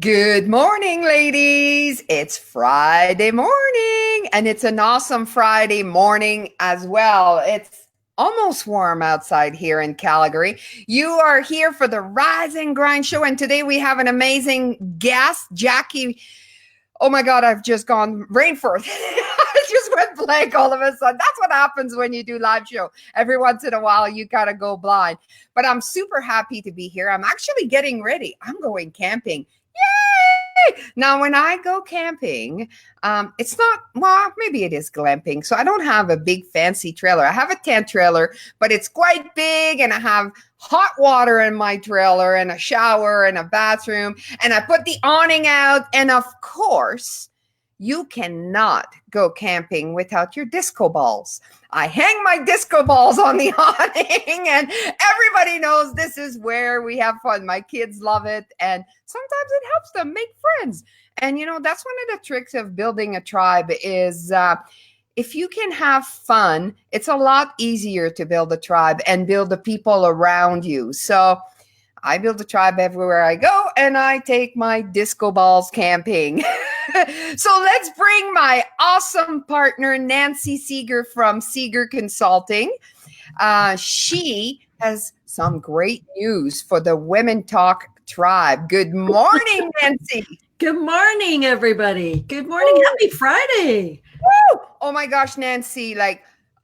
Good morning, ladies. It's Friday morning, and it's an awesome Friday morning as well. It's almost warm outside here in Calgary. You are here for the Rise and Grind show, and today we have an amazing guest, Jackie. Oh my God, I've just gone Rainforth. I just went blank all of a sudden. That's what happens when you do live show. Every once in a while, you gotta go blind. But I'm super happy to be here. I'm actually getting ready. I'm going camping. Yay! Now, when I go camping, it's not, well, maybe it is glamping. So I don't have a big fancy trailer. I have a tent trailer, but it's quite big, and I have hot water in my trailer and a shower and a bathroom, and I put the awning out. And of course, you cannot go camping without your disco balls. I hang my disco balls on the awning, and everybody knows this is where we have fun. My kids love it, and sometimes it helps them make friends. And that's one of the tricks of building a tribe is if you can have fun, it's a lot easier to build a tribe and build the people around you. So I build a tribe everywhere I go, and I take my disco balls camping. So let's bring my awesome partner, Nancy Seeger from Seeger Consulting. She has some great news for the Women Talk tribe. Good morning, Nancy. Good morning, everybody. Good morning. Woo. Happy Friday. Woo! Oh my gosh, Nancy,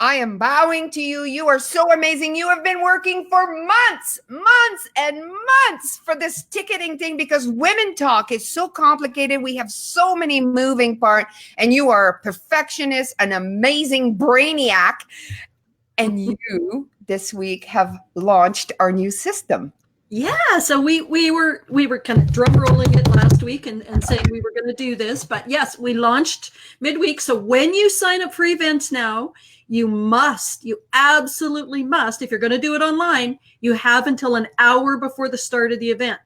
I am bowing to you. You are so amazing. You have been working for months and months for this ticketing thing because Women Talk is so complicated. We have so many moving parts, and you are a perfectionist, an amazing brainiac. And you this week have launched our new system. Yeah, so we were kind of drum rolling it last week and saying we were going to do this, but yes, we launched midweek. So when you sign up for events now, you absolutely must, if you're going to do it online, you have until an hour before the start of the event.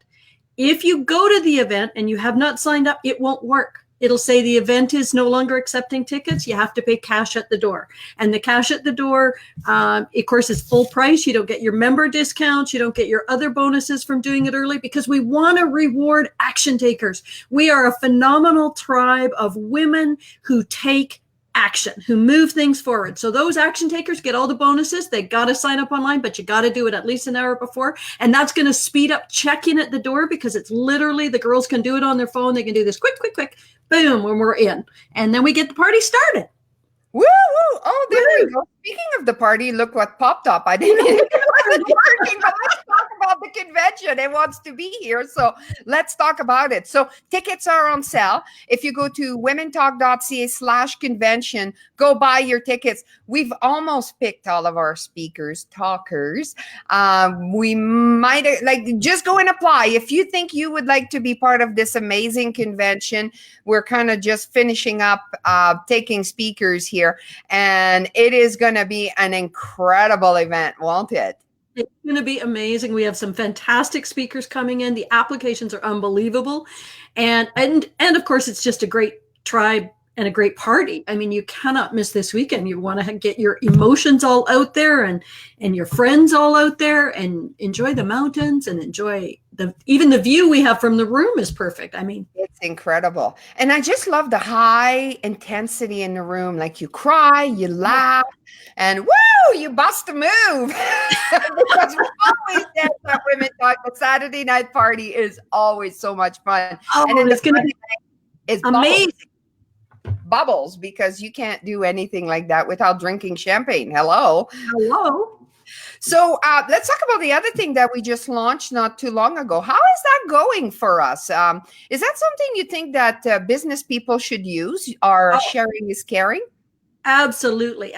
If you go to the event and you have not signed up, it won't work. It'll say the event is no longer accepting tickets. You have to pay cash at the door. And the cash at the door, of course, is full price. You don't get your member discounts. You don't get your other bonuses from doing it early because we want to reward action takers. We are a phenomenal tribe of women who take action, who move things forward. So those action takers get all the bonuses. They got to sign up online, but you got to do it at least an hour before. And that's going to speed up check-in at the door because it's literally, the girls can do it on their phone. They can do this quick, boom, when we're in. And then we get the party started. Woo, woo. Oh, there we go. Speaking of the party, look what popped up. I didn't think it wasn't working, but let's talk about the convention. It wants to be here, so let's talk about it. So tickets are on sale. If you go to womentalk.ca/convention, go buy your tickets. We've almost picked all of our speakers, talkers. We might just go and apply. If you think you would like to be part of this amazing convention, we're kind of just finishing up taking speakers here, and it is going to be an incredible event, won't it? It's going to be amazing. We have some fantastic speakers coming in. The applications are unbelievable. And of course, it's just a great tribe and a great party. I mean, you cannot miss this weekend. You want to get your emotions all out there and your friends all out there and enjoy the mountains and enjoy even the view we have from the room is perfect. I mean, it's incredible. And I just love the high intensity in the room. Like you cry, you laugh, and woo, you bust a move. Because we always dance at Women Talk. The Saturday night party is always so much fun. Oh, and it's going to be amazing. Bubbles, because you can't do anything like that without drinking champagne. Hello. So let's talk about the other thing that we just launched not too long ago. How is that going for us? Is that something you think that business people should use? Sharing is caring? Absolutely.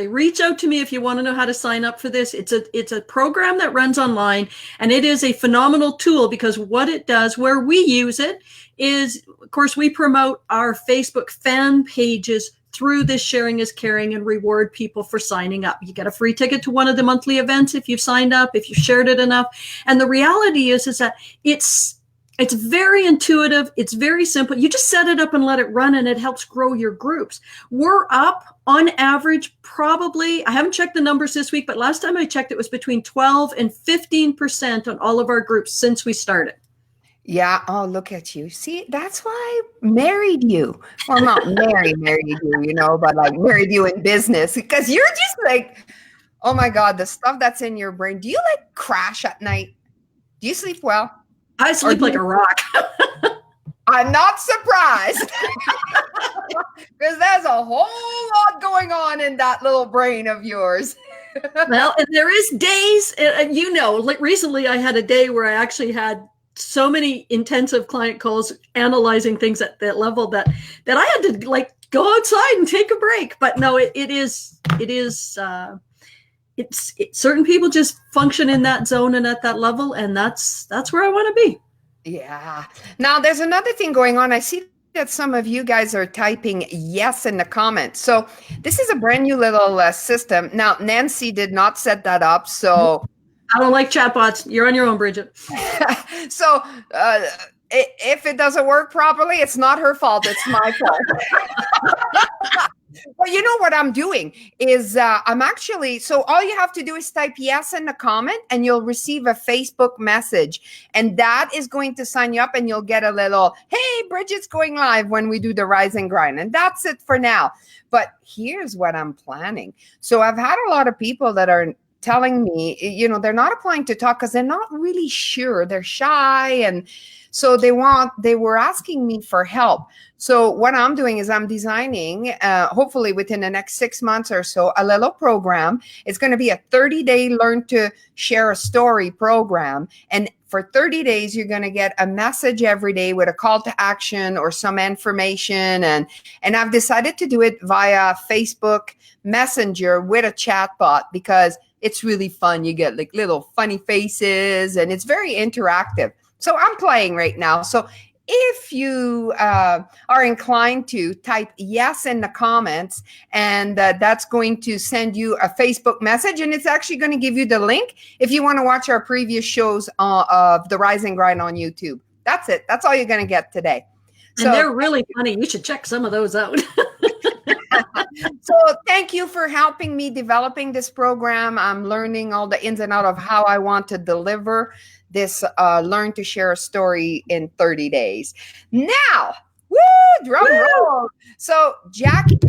Reach out to me if you want to know how to sign up for this. It's a program that runs online, and it is a phenomenal tool because what it does, where we use it, is, of course, we promote our Facebook fan pages through this Sharing is Caring and reward people for signing up. You get a free ticket to one of the monthly events if you've signed up, if you've shared it enough. And the reality is that it's very intuitive. It's very simple. You just set it up and let it run, and it helps grow your groups. We're up on average, probably, I haven't checked the numbers this week, but last time I checked, it was between 12 and 15% on all of our groups since we started. Yeah. Oh, look at you. See, that's why I married you. Well, not married you, but like married you in business because you're just like, oh my God, the stuff that's in your brain. Do you like crash at night? Do you sleep well? I Or sleep do like you? a rock. I'm not surprised because there's a whole lot going on in that little brain of yours. Well, and there is days, and like recently I had a day where I actually had so many intensive client calls analyzing things at that level that I had to like go outside and take a break. But no, certain people just function in that zone and at that level, and that's where I want to be. Yeah. Now, there's another thing going on. I see that some of you guys are typing yes in the comments. So, this is a brand new little system. Now, Nancy did not set that up. So, I don't like chatbots. You're on your own, Brigitte. so if it doesn't work properly, it's not her fault. It's my fault. Well, you know what I'm doing is I'm actually, so all you have to do is type yes in the comment and you'll receive a Facebook message. And that is going to sign you up and you'll get a little, hey, Bridget's going live when we do the Rise and Grind. And that's it for now. But here's what I'm planning. So I've had a lot of people that are telling me, they're not applying to talk because they're not really sure. They're shy. And so they were asking me for help. So what I'm doing is I'm designing, hopefully within the next 6 months or so, a little program. It's going to be a 30-day Learn to Share a Story program. And for 30 days, you're going to get a message every day with a call to action or some information. And I've decided to do it via Facebook Messenger with a chat bot because it's really fun. You get like little funny faces and it's very interactive. So I'm playing right now. So if you are inclined to type yes in the comments, and that's going to send you a Facebook message, and it's actually going to give you the link if you want to watch our previous shows of the Rise and Grind on YouTube. That's it. That's all you're going to get today. And they're really funny. You should check some of those out. So thank you for helping me developing this program. I'm learning all the ins and outs of how I want to deliver this Learn to Share a Story in 30 days. Now, woo, drum roll. So Jackie,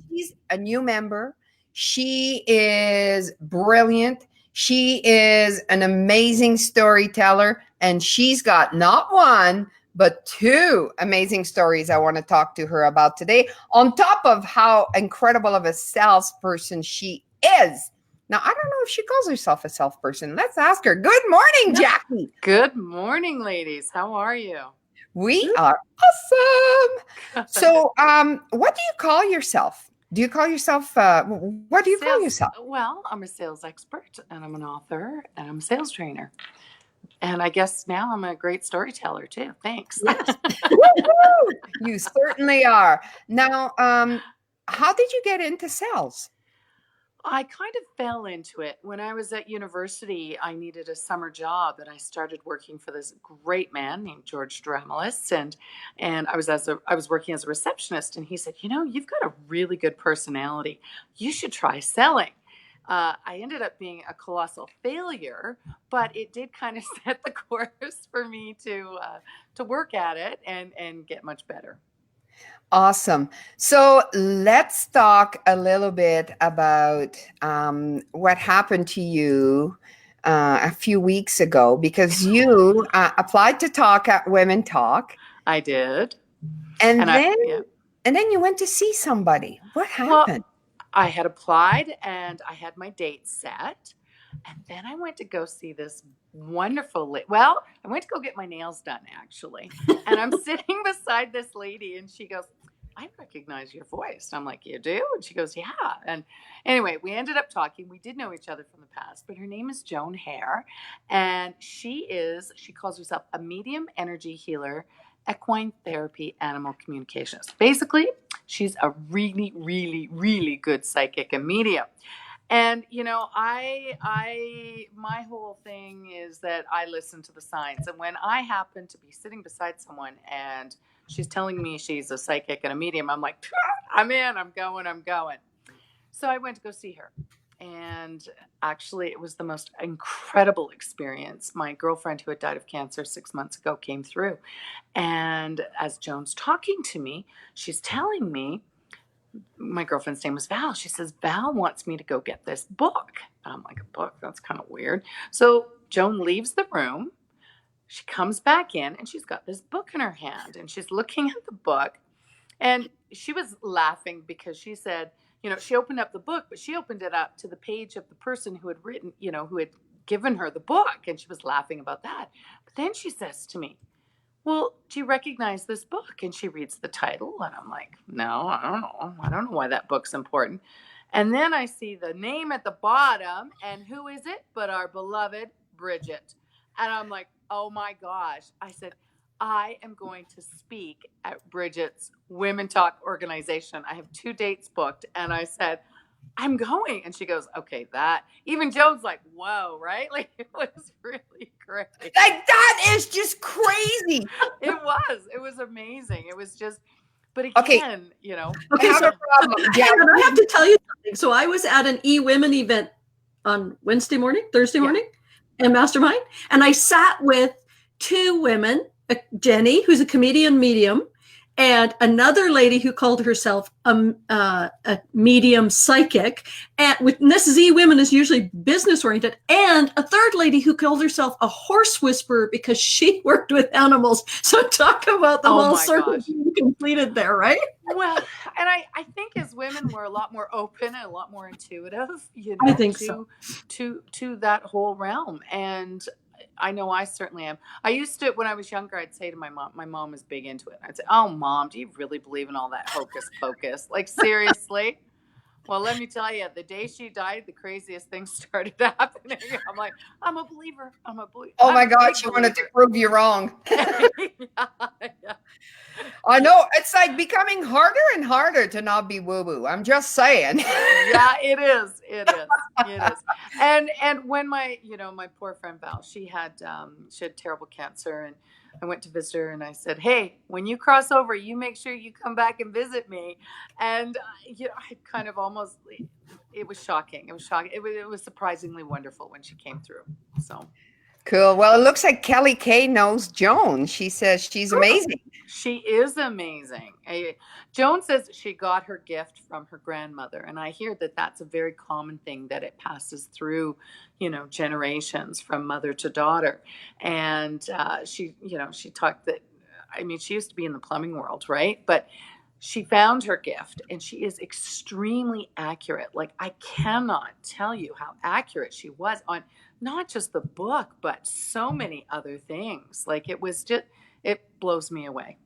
she's a new member. She is brilliant. She is an amazing storyteller, and she's got not one, but two amazing stories I want to talk to her about today, on top of how incredible of a salesperson she is. Now, I don't know if she calls herself a salesperson. Let's ask her. Good morning, Jackie. Good morning, ladies. How are you? We are awesome. So, what do you call yourself? Do you call yourself, what do you call yourself? Well, I'm a sales expert, and I'm an author, and I'm a sales trainer. And I guess now I'm a great storyteller too. Thanks. Yes. You certainly are. Now, how did you get into sales? I kind of fell into it. When I was at university, I needed a summer job, and I started working for this great man named George Dramelis, and I was working as a receptionist, and he said, you've got a really good personality. You should try selling. I ended up being a colossal failure, but it did kind of set the course for me to work at it and get much better. Awesome. So let's talk a little bit about what happened to you a few weeks ago, because you applied to talk at Women Talk. I did. And then you went to see somebody. What happened? Well, I had applied and I had my date set. And then I went to go see this wonderful I went to go get my nails done, actually. And I'm sitting beside this lady, and she goes, I recognize your voice. And I'm like, you do? And she goes, yeah. And anyway, we ended up talking. We did know each other from the past, but her name is Joan Hare. And she calls herself a medium energy healer, equine therapy, animal communicationist. Basically, she's a really, really, really good psychic and medium. And, my whole thing is that I listen to the signs. And when I happen to be sitting beside someone and she's telling me she's a psychic and a medium, I'm like, I'm in, I'm going. So I went to go see her. And actually, it was the most incredible experience. My girlfriend who had died of cancer 6 months ago came through. And as Joan's talking to me, she's telling me, my girlfriend's name was Val. She says, Val wants me to go get this book. I'm like, a book? That's kind of weird. So Joan leaves the room. She comes back in and she's got this book in her hand and she's looking at the book. And she was laughing because she said, she opened up the book, but she opened it up to the page of the person who had written, who had given her the book. And she was laughing about that. But then she says to me, well, do you recognize this book? And she reads the title. And I'm like, no, I don't know. I don't know why that book's important. And then I see the name at the bottom. And who is it but our beloved Brigitte? And I'm like, oh my gosh. I said, I am going to speak at Brigitte's Women Talk organization. I have 2 dates booked. And I said, I'm going. And she goes, okay, even Joan's like, whoa, right? Like, it was really great. Like, that is just crazy. It was amazing. It was just, but again, Okay, I have a problem. I have to tell you something. So I was at an eWomen event on Thursday morning, and Mastermind. And I sat with 2 women, Jenny, who's a comedian medium, and another lady who called herself a medium psychic. And this is eWomen is usually business oriented, and a third lady who called herself a horse whisperer because she worked with animals. So talk about the whole circle being completed there, right? Well, and I think as women we're a lot more open and a lot more intuitive, I think so. to that whole realm. And I know I certainly am. I used to, when I was younger, I'd say to my mom was big into it. I'd say, oh, Mom, do you really believe in all that hocus pocus? Like, seriously? Well, let me tell you, the day she died, the craziest things started happening. I'm like, I'm a believer. Oh my God, she wanted to prove you wrong. Yeah. I know. It's like becoming harder and harder to not be woo-woo. I'm just saying. Yeah, it is. And when my poor friend Val, she had terrible cancer, and I went to visit her, and I said, hey, when you cross over, you make sure you come back and visit me. And I kind of almost, it was shocking. It was surprisingly wonderful when she came through. So cool. Well, it looks like Kelly Kay knows Joan. She says she's amazing. She is amazing. Joan says she got her gift from her grandmother, and I hear that that's a very common thing, that it passes through, generations from mother to daughter. And she talked that, she used to be in the plumbing world, right? But she found her gift, and she is extremely accurate. Like, I cannot tell you how accurate she was on not just the book, but so many other things. Like, it blows me away.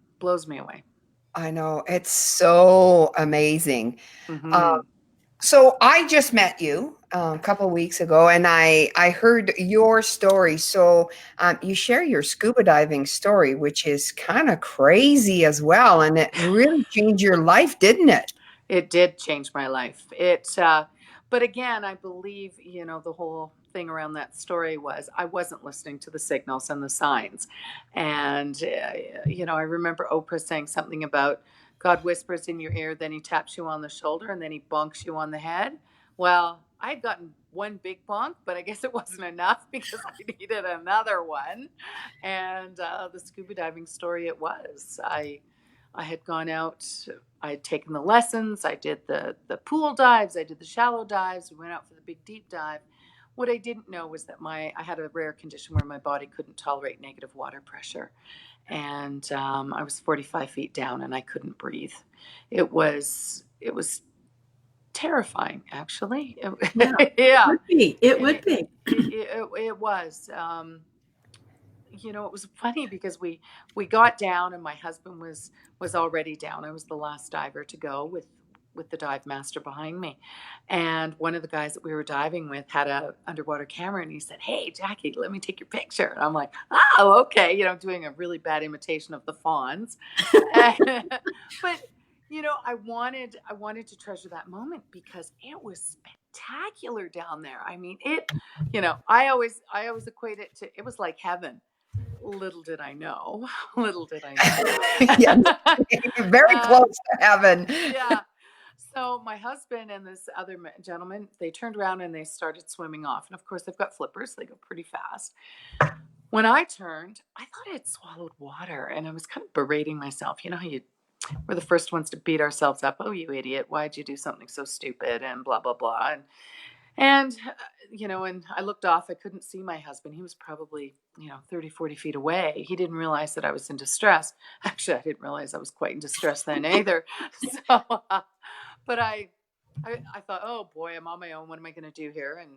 I know. It's so amazing. Mm-hmm. So I just met you a couple of weeks ago, and I heard your story. So you share your scuba diving story, which is kind of crazy as well. And it really changed your life, didn't it? It did change my life. But again, I believe, the whole thing around that story was I wasn't listening to the signals and the signs. And, I remember Oprah saying something about God whispers in your ear, then he taps you on the shoulder, and then he bonks you on the head. Well, I had gotten one big bonk, but I guess it wasn't enough because I needed another one. And the scuba diving story, it was. I had gone out, I had taken the lessons, I did the pool dives, I did the shallow dives, we went out for the big deep dive. What I didn't know was that I had a rare condition where my body couldn't tolerate negative water pressure. And I was 45 feet down and I couldn't breathe. It was terrifying, actually. Yeah. It would be. It was. It was funny because we got down and my husband was already down. I was the last diver to go with the dive master behind me. And one of the guys that we were diving with had a underwater camera, and he said, hey, Jackie, let me take your picture. And I'm like, oh, okay. Doing a really bad imitation of the fawns. But, I wanted to treasure that moment because it was spectacular down there. I mean, I always equate it to, it was like heaven. Little did I know. Yeah, very close to heaven. Yeah. So my husband and this other gentleman, they turned around and they started swimming off. And of course, they've got flippers. They go pretty fast. When I turned, I thought I had swallowed water, and I was kind of berating myself. You know how we're the first ones to beat ourselves up. Oh, you idiot. Why'd you do something so stupid? And blah, blah, blah. And I looked off. I couldn't see my husband. He was probably, 30, 40 feet away. He didn't realize that I was in distress. Actually, I didn't realize I was quite in distress then either. So, but I thought, oh boy, I'm on my own. What am I going to do here? And,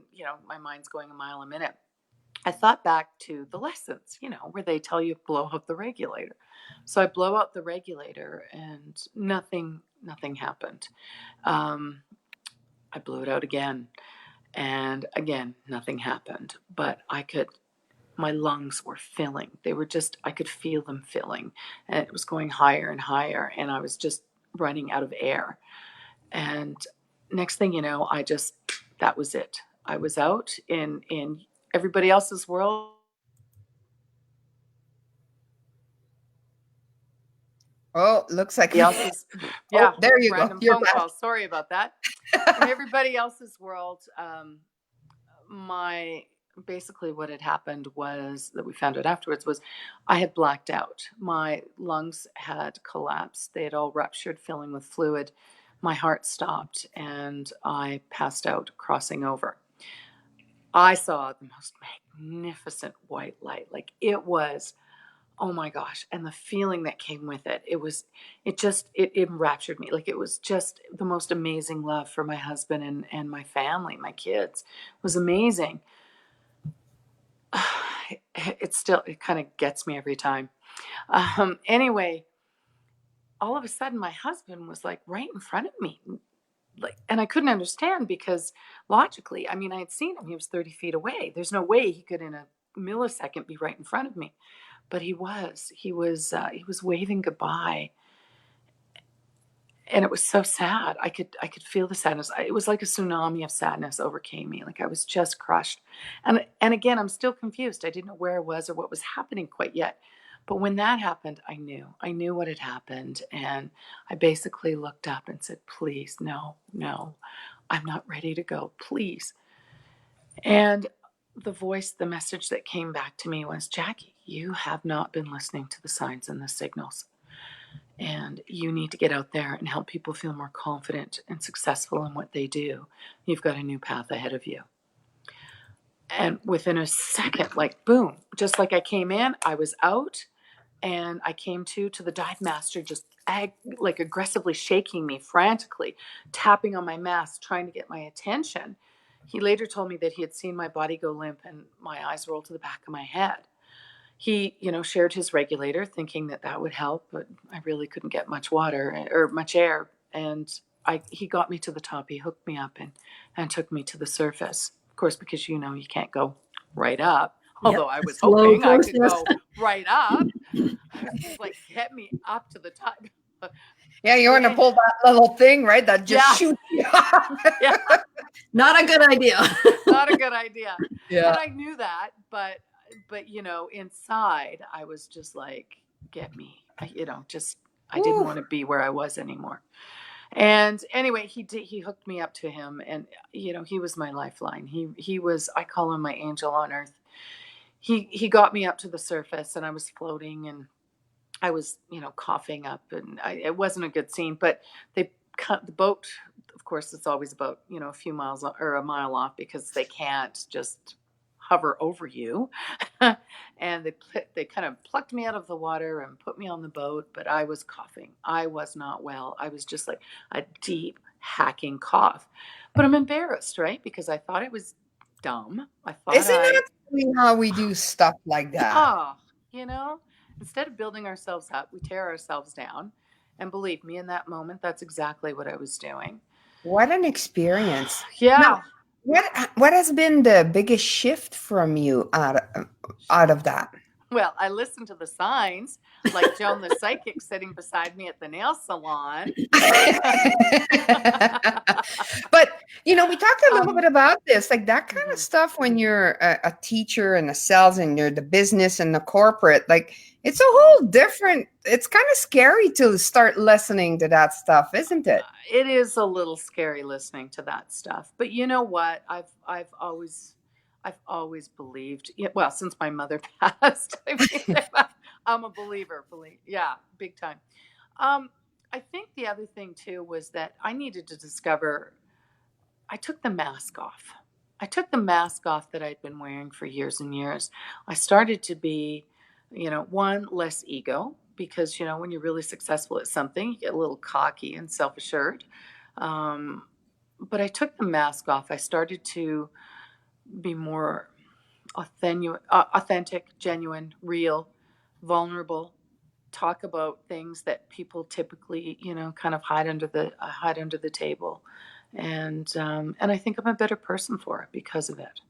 my mind's going a mile a minute. I thought back to the lessons, where they tell you blow out the regulator. So I blow out the regulator and nothing happened. I blew it out again. And again, nothing happened. But my lungs were filling. I could feel them filling. And it was going higher and higher. And I was just running out of air. And next thing you know, that was it. I was out in everybody else's world. Oh, looks like yeah. Oh, there you go. Random phone call. Sorry about that. In everybody else's world, basically what had happened was that we found out afterwards was I had blacked out. My lungs had collapsed. They had all ruptured, filling with fluid. My heart stopped and I passed out, crossing over. I saw the most magnificent white light. Like it was, oh my gosh. And the feeling that came with it, it enraptured me. Like it was just the most amazing love for my husband and my family, my kids. It was amazing. It kind of gets me every time. Anyway, all of a sudden my husband was like right in front of me. And I couldn't understand because logically, I had seen him. He was 30 feet away. There's no way he could in a millisecond be right in front of me. But he was waving goodbye. And it was so sad. I could feel the sadness. It was like a tsunami of sadness overcame me. Like I was just crushed. And again, I'm still confused. I didn't know where I was or what was happening quite yet. But when that happened, I knew what had happened. And I basically looked up and said, please, no, I'm not ready to go, please. And the message that came back to me was, Jackie, you have not been listening to the signs and the signals. And you need to get out there and help people feel more confident and successful in what they do. You've got a new path ahead of you. And within a second, like boom, just like I came in, I was out. And I came to the dive master just like aggressively shaking me frantically, tapping on my mask, trying to get my attention. He later told me that he had seen my body go limp and my eyes roll to the back of my head. He, shared his regulator thinking that would help, but I really couldn't get much water or much air. And he got me to the top. He hooked me up and took me to the surface. Of course, because you can't go right up. Although I was hoping I could go right up. I was just like, get me up to the top. Yeah, you want to pull that little thing, right? That just shoots you up. Yeah. Not a good idea. Not a good idea. Yeah. And I knew that, but inside I was just like, get me. I didn't want to be where I was anymore. And anyway, he hooked me up to him, and he was my lifeline. He was, I call him my angel on earth. He got me up to the surface, and I was floating, and I was, coughing up, and it wasn't a good scene. But they cut the boat. Of course, it's always about a few miles or a mile off because they can't just hover over you. And they kind of plucked me out of the water and put me on the boat. But I was coughing. I was not well. I was just like a deep hacking cough. But I'm embarrassed, right? Because I thought it was dumb. Isn't that how we do stuff like that? Oh, instead of building ourselves up, we tear ourselves down. And believe me, in that moment, that's exactly what I was doing. What an experience. Yeah. Now, what has been the biggest shift from you out of that? Well, I listen to the signs, like Joan the psychic sitting beside me at the nail salon. But we talked a little bit about this, like that kind of Mhm. stuff when you're a teacher in the sales and you're the business and the corporate, like it's a whole different, it's kind of scary to start listening to that stuff, isn't it? It is a little scary listening to that stuff, but you know what? I've always believed. Well, since my mother passed, I mean, I'm a believer. Yeah, big time. Um, I think the other thing too was that I needed to discover. I took the mask off. I took the mask off that I'd been wearing for years and years. I started to be, one, less ego, because, when you're really successful at something, you get a little cocky and self assured. Um, but I took the mask off. I started to be more authentic, genuine, real, vulnerable, talk about things that people typically, kind of hide under the table, and I think I'm a better person for it because of it.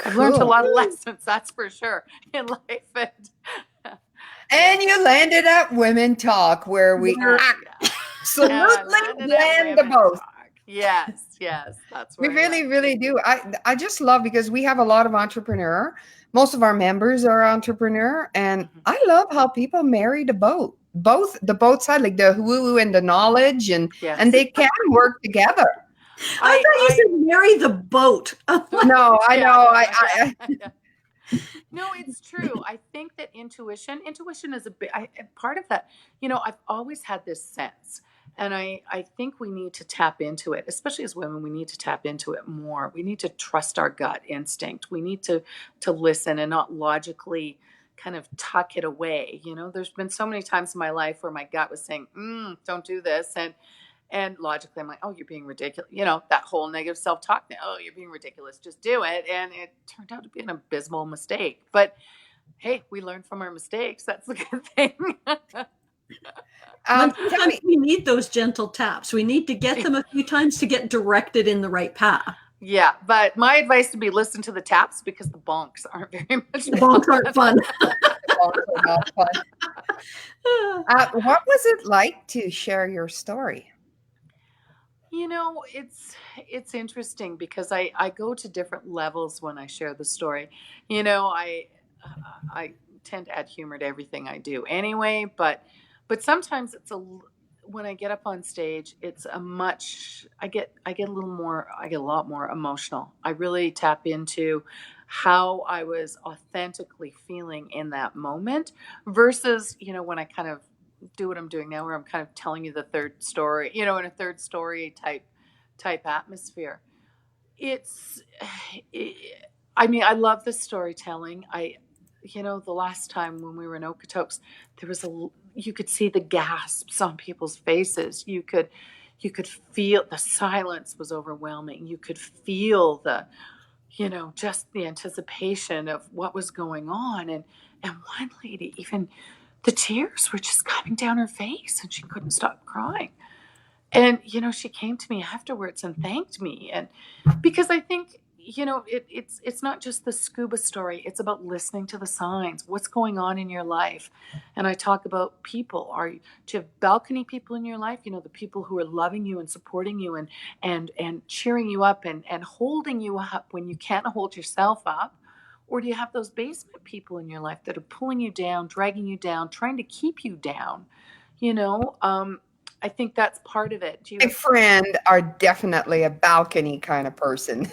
I've learned a Cool. lot of lessons, that's for sure, in life. And you landed at Women Talk, where we Yeah. absolutely And I landed at blend the Women both. Talk. Yes, that's We where I really, landed. really do. I just love, because we have a lot of entrepreneur. Most of our members are entrepreneur, and I love how people marry the both side, like the woo and the knowledge, and Yes. they can work together. I thought you said marry the boat. No, I know. Yeah. No, it's true. I think that intuition is a big part of that. I've always had this sense, and I think we need to tap into it, especially as women. We need to tap into it more. We need to trust our gut instinct. We need to listen and not logically kind of tuck it away. There's been so many times in my life where my gut was saying, don't do this. And logically, I'm like, oh, you're being ridiculous. That whole negative self-talk. Oh, you're being ridiculous. Just do it. And it turned out to be an abysmal mistake. But hey, we learn from our mistakes. That's the good thing. Sometimes we need those gentle taps. We need to get them a few times to get directed in the right path. Yeah, but my advice would be listen to the taps, because the bonks aren't very much fun. The bonks aren't fun. Bonks are not fun. What was it like to share your story? It's interesting, because I go to different levels when I share the story. I tend to add humor to everything I do anyway, but sometimes when I get up on stage, it's I get a lot more emotional. I really tap into how I was authentically feeling in that moment, versus, when I kind of do what I'm doing now, where I'm kind of telling you the third story, in a third story type atmosphere. It's, I mean, I love the storytelling. The last time when we were in Okotoks, you could see the gasps on people's faces. You could feel the silence was overwhelming. You could feel just the anticipation of what was going on. And one lady, even the tears were just coming down her face, and she couldn't stop crying. And, she came to me afterwards and thanked me. And because I think, it's not just the scuba story. It's about listening to the signs. What's going on in your life? And I talk about people. Do you have balcony people in your life? The people who are loving you and supporting you and cheering you up and holding you up when you can't hold yourself up? Or do you have those basement people in your life that are pulling you down, dragging you down, trying to keep you down? I think that's part of it. My friend are definitely a balcony kind of person.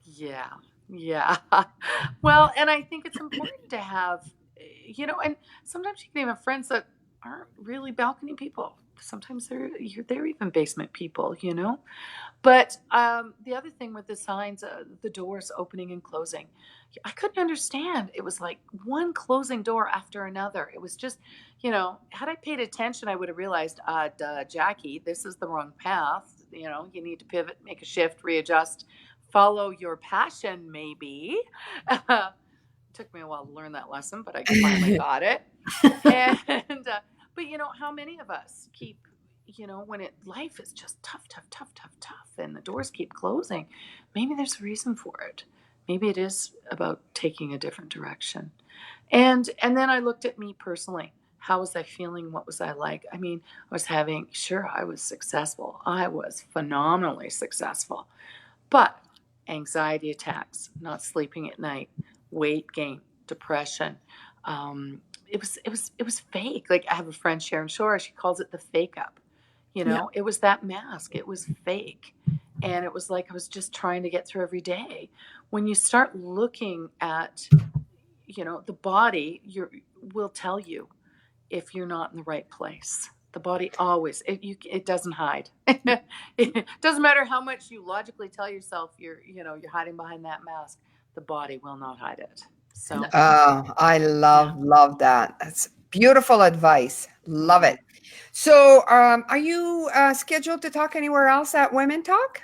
Yeah. Well, and I think it's important to have, and sometimes you can even have friends that aren't really balcony people. Sometimes they're even basement people, But the other thing with the signs, the doors opening and closing, I couldn't understand. It was like one closing door after another. It was just, had I paid attention, I would have realized, Jackie, this is the wrong path. You need to pivot, make a shift, readjust, follow your passion, maybe. Took me a while to learn that lesson, but I finally got it. And, but how many of us keep, when life is just tough, and the doors keep closing, maybe there's a reason for it. Maybe it is about taking a different direction. And then I looked at me personally. How was I feeling? What was I like? I mean, I was successful. I was phenomenally successful. But anxiety attacks, not sleeping at night, weight gain, depression. It was fake. Like I have a friend, Sharon Shore, she calls it the fake up. Yeah. It was that mask. It was fake. And it was like I was just trying to get through every day. When you start looking at, the body, will tell you if you're not in the right place. The body always, it doesn't hide. It doesn't matter how much you logically tell yourself you're hiding behind that mask. The body will not hide it. So Oh, I love that. That's beautiful advice. Love mhm. it. So, are you scheduled to talk anywhere else at Women Talk?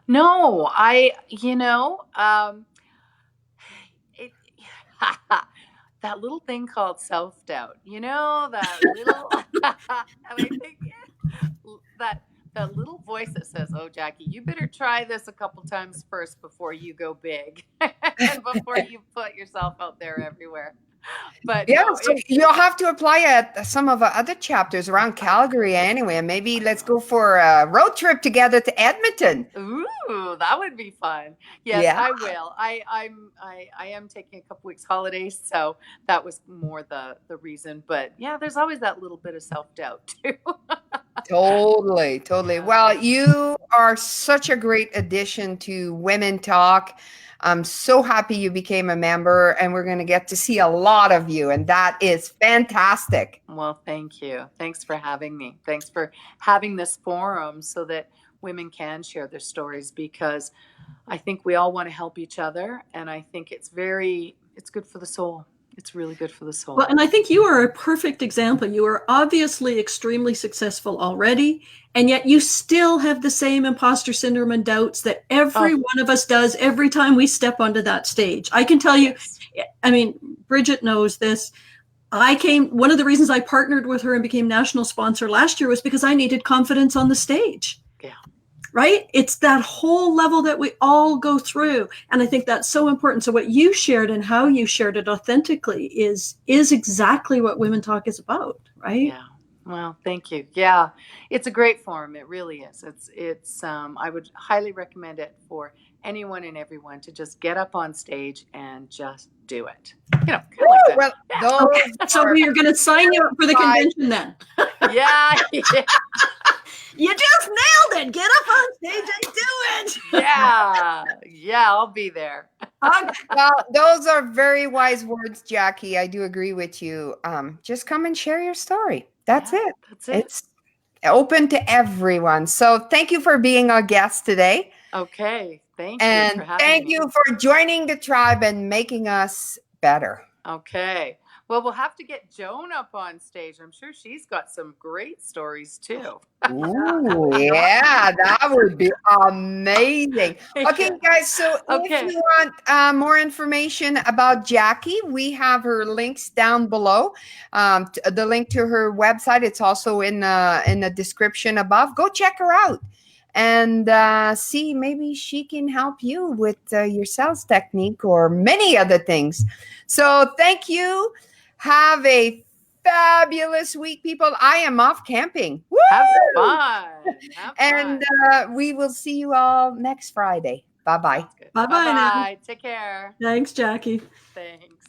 No, it, that little thing called self-doubt, that little, and I think that that little voice that says, "Oh, Jackie, you better try this a couple times first before you go big and before you put yourself out there everywhere." But Yeah, no, so you'll have to apply at some of the other chapters around Calgary anyway, and maybe let's go for a road trip together to Edmonton. ooh, that would be fun. Yes, Yeah. I will. I am taking a couple weeks holidays, so that was more the reason. But yeah, there's always that little bit of self-doubt too. Totally, totally. Yeah. Well, you are such a great addition to Women Talk. I'm so happy you became a member, and we're going to get to see a lot of you, and that is fantastic. Well, thank you. Thanks for having me. Thanks for having this forum so that women can share their stories, because I think we all want to help each other, and I think it's good for the soul. It's really good for the soul. Well, and I think you are a perfect example. You are obviously extremely successful already, and yet you still have the same imposter syndrome and doubts that every one of us does every time we step onto that stage. I can tell you, I mean, Brigitte knows this. One of the reasons I partnered with her and became national sponsor last year was because I needed confidence on the stage. Yeah. Right? It's that whole level that we all go through. And I think that's so important. So what you shared and how you shared it authentically is exactly what Women Talk is about, right? Yeah. Well, thank you. Yeah. It's a great forum. It really is. It's I would highly recommend it for anyone and everyone to just get up on stage and just do it. Kind of like that. Well, Yeah. Okay, so we are going to sign you up for the convention then. Yeah. You just nailed it. Get up on stage and do it. Yeah, I'll be there. Well, those are very wise words, Jackie. I do agree with you. Just come and share your story. That's it. That's it. It's open to everyone. So thank you for being our guest today. Okay. Thank you And for having thank me. you for joining the tribe and making us better. Okay. Well, we'll have to get Joan up on stage. I'm sure she's got some great stories too. Ooh, yeah, that would be amazing. Okay, guys, so if you want more information about Jackie, we have her links down below. The link to her website, it's also in the description above. Go check her out and see, maybe she can help you with your sales technique or many other things. So thank you. Have a fabulous week, people. I am off camping. Woo! Have fun. And we will see you all next Friday. Bye-bye. Bye-bye now. Take care. Thanks, Jackie. Thanks.